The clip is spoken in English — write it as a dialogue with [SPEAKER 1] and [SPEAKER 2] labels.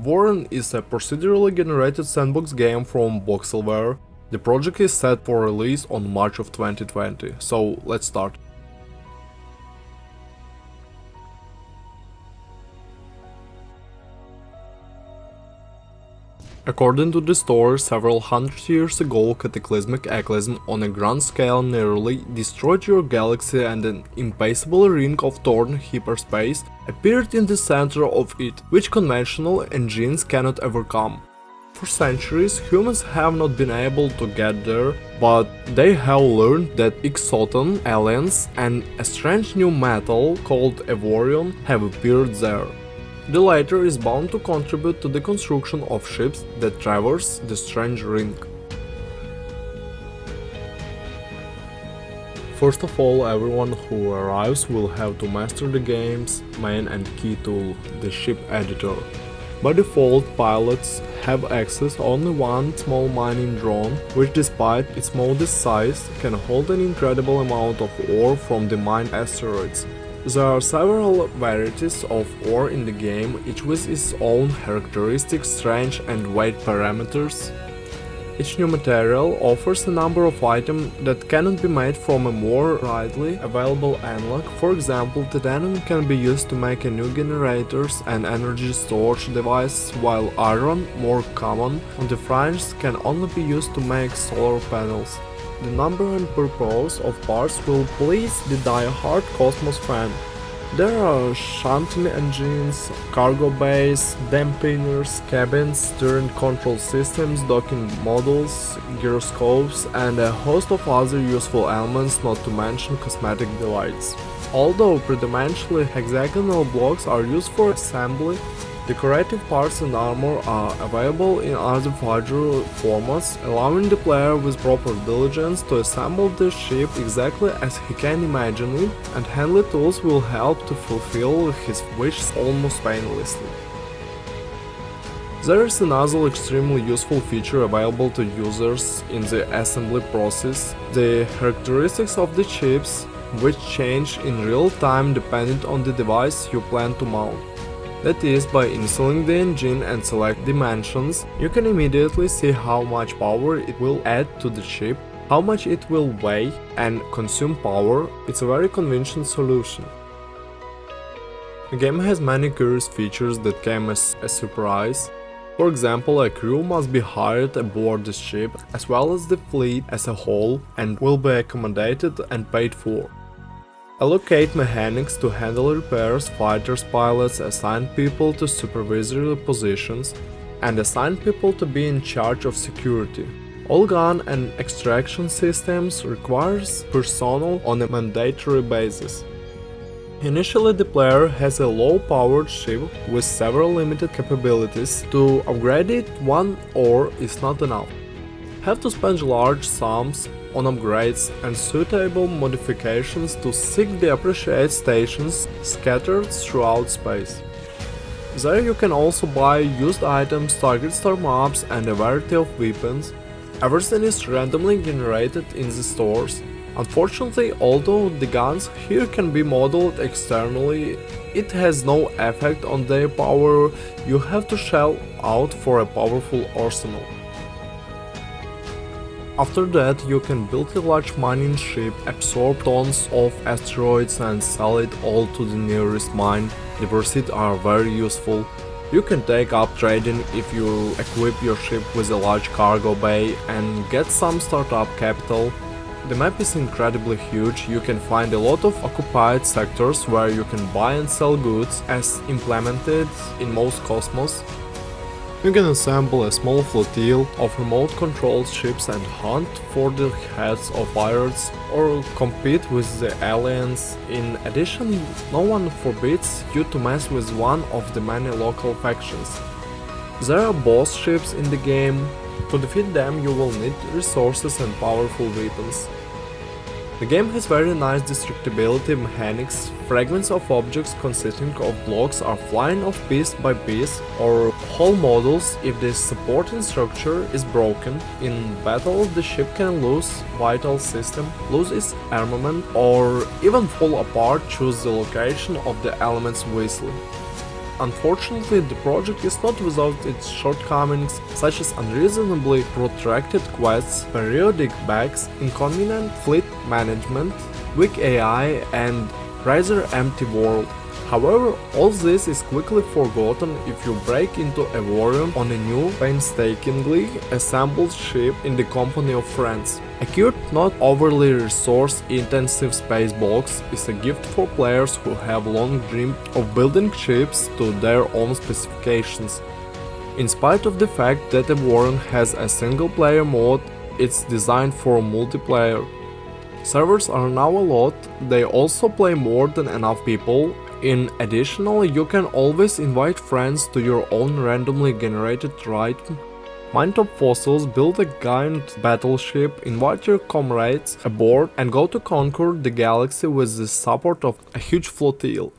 [SPEAKER 1] Avorion is a procedurally generated sandbox game from Voxelware. The project is set for release on March of 2020, so let's start. According to the story, several hundred years ago, cataclysmic eclipse on a grand scale nearly destroyed your galaxy, and an impassable ring of torn hyperspace appeared in the center of it, which conventional engines cannot overcome. For centuries, humans have not been able to get there, but they have learned that exotic aliens and a strange new metal called Avorion have appeared there. The latter is bound to contribute to the construction of ships that traverse the strange ring. First of all, everyone who arrives will have to master the game's main and key tool, the ship editor. By default, pilots have access only one small mining drone, which despite its modest size, can hold an incredible amount of ore from the mined asteroids. There are several varieties of ore in the game, each with its own characteristics, strength and weight parameters. Each new material offers a number of items that cannot be made from a more readily available analog. For example, titanium can be used to make new generators and energy storage devices, while iron, more common on the fringe, can only be used to make solar panels. The number and purpose of parts will please the die-hard Cosmos fan. There are shunting engines, cargo bays, dampeners, cabins, steering control systems, docking modules, gyroscopes, and a host of other useful elements, not to mention cosmetic delights. Although predominantly hexagonal blocks are used for assembly, decorative parts and armor are available in other larger formats, allowing the player with proper diligence to assemble the ship exactly as he can imagine it, and handy tools will help to fulfill his wishes almost painlessly. There is another extremely useful feature available to users in the assembly process: the characteristics of the ships, which change in real time depending on the device you plan to mount. That is, by installing the engine and select dimensions, you can immediately see how much power it will add to the ship, how much it will weigh and consume power. It's a very convenient solution. The game has many curious features that came as a surprise. For example, a crew must be hired aboard the ship, as well as the fleet as a whole, and will be accommodated and paid for. Allocate mechanics to handle repairs, fighters, pilots, assign people to supervisory positions, and assign people to be in charge of security. All gun and extraction systems requires personnel on a mandatory basis. Initially, the player has a low-powered ship with several limited capabilities. To upgrade it, one ore is not enough. Have to spend large sums on upgrades and suitable modifications to seek the appropriate stations scattered throughout space. There you can also buy used items, target star maps and a variety of weapons. Everything is randomly generated in the stores. Unfortunately, although the guns here can be modeled externally, it has no effect on their power. You have to shell out for a powerful arsenal. After that, you can build a large mining ship, absorb tons of asteroids and sell it all to the nearest mine. The proceeds are very useful. You can take up trading if you equip your ship with a large cargo bay and get some startup capital. The map is incredibly huge. You can find a lot of occupied sectors where you can buy and sell goods, as implemented in most Cosmos. You can assemble a small flotille of remote-controlled ships and hunt for the heads of pirates or compete with the aliens. In addition, no one forbids you to mess with one of the many local factions. There are boss ships in the game. To defeat them, you will need resources and powerful weapons. The game has very nice destructibility mechanics. Fragments of objects consisting of blocks are flying off piece by piece, or whole modules if the supporting structure is broken. In battle, the ship can lose vital system, lose its armament, or even fall apart. Choose the location of the elements wisely. Unfortunately, the project is not without its shortcomings, such as unreasonably protracted quests, periodic bugs, inconvenient fleet management, weak AI, and rather empty world. However, all this is quickly forgotten if you break into Avorion on a new, painstakingly assembled ship in the company of friends. A cute, not overly resource-intensive space box is a gift for players who have long dreamed of building ships to their own specifications. In spite of the fact that Avorion has a single-player mode, it's designed for multiplayer. Servers are now a lot, they also play more than enough people. Additionally, you can always invite friends to your own randomly generated ride, mine top fossils, build a giant battleship, invite your comrades aboard, and go to conquer the galaxy with the support of a huge flotille.